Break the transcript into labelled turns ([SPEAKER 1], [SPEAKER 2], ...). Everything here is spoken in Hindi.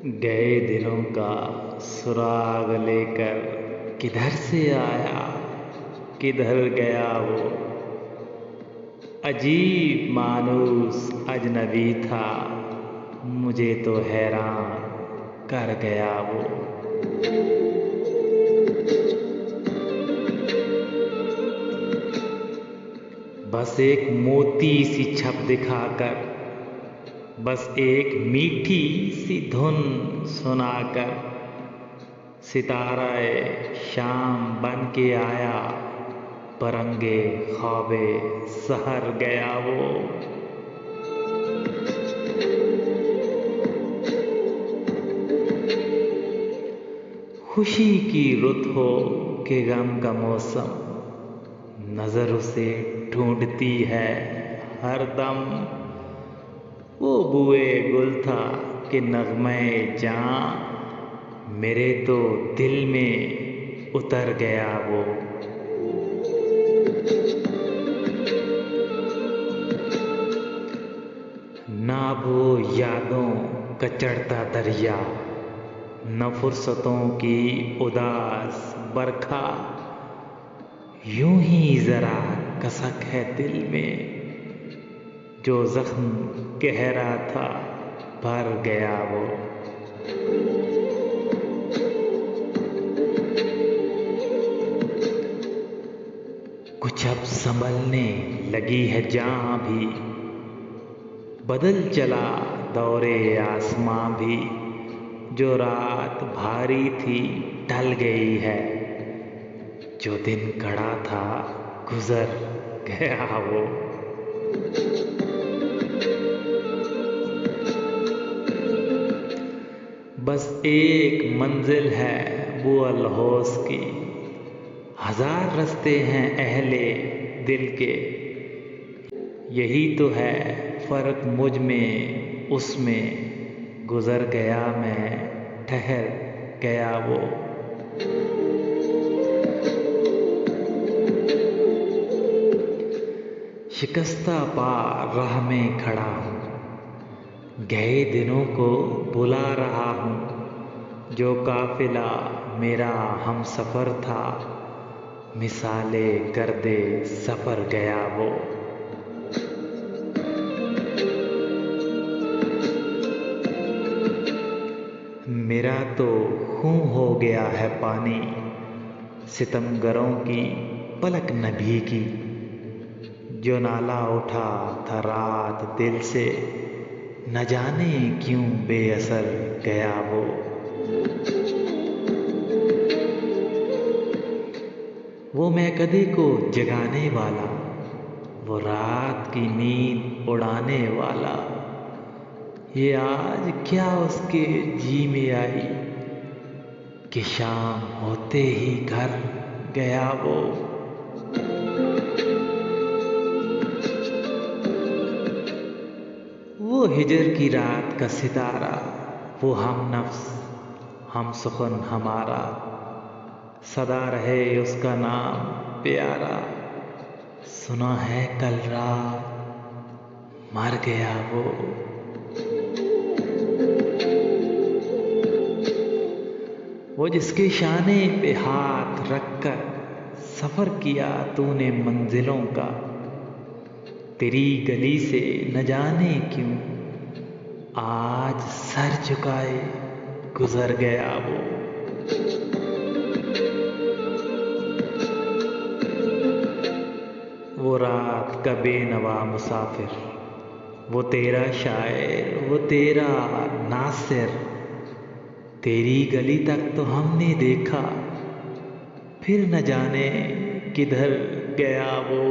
[SPEAKER 1] गए दिनों का सुराग लेकर किधर से आया, किधर गया वो। अजीब मानूस अजनबी था, मुझे तो हैरान कर गया वो। बस एक मोती सी छप दिखाकर, बस एक मीठी सी धुन सुनाकर, सिताराए शाम बन के आया, परंगे ख्वाबे सहर गया वो। खुशी की रुत हो कि गम का मौसम, नजर उसे ढूंढती है हर दम। वो बुए गुल था कि नगमे जां, मेरे तो दिल में उतर गया वो। ना वो यादों का चढ़ता दरिया, न फुर्सतों की उदास बरखा, यूं ही जरा कसक है दिल में, जो जख्म गहरा था भर गया वो। कुछ अब संभलने लगी है जहां भी, बदल चला दौरे आसमां भी, जो रात भारी थी ढल गई है, जो दिन खड़ा था गुजर गया वो। बस एक मंजिल है वो अलहौस की, हजार रास्ते हैं अहले दिल के, यही तो है फर्क मुझ में उसमें, गुजर गया मैं ठहर गया वो। शिकस्ता पार राह में खड़ा हूँ, गए दिनों को बुला रहा हूँ, जो काफिला मेरा हम सफ़र था, मिसाले गर्दे सफ़र गया वो। मेरा तो खून हो गया है पानी, सितमगरों की पलक न भीगी, जो नाला उठा था रात दिल से, न जाने क्यों बेअसर गया वो। वो मैं कदी को जगाने वाला, वो रात की नींद उड़ाने वाला, ये आज क्या उसके जी में आई, कि शाम होते ही घर गया वो। वो हिजर की रात का सितारा, वो हम नफ्स हम सुखन हमारा, सदा रहे उसका नाम प्यारा, सुना है कल रात मर गया वो। वो जिसके शाने पे हाथ रखकर सफर किया तूने मंजिलों का, तेरी गली से न जाने क्यों आज सर झुकाए गुजर गया वो। वो रात का बेनवा मुसाफिर, वो तेरा शायर, वो तेरा नासिर, तेरी गली तक तो हमने देखा, फिर न जाने किधर गया वो।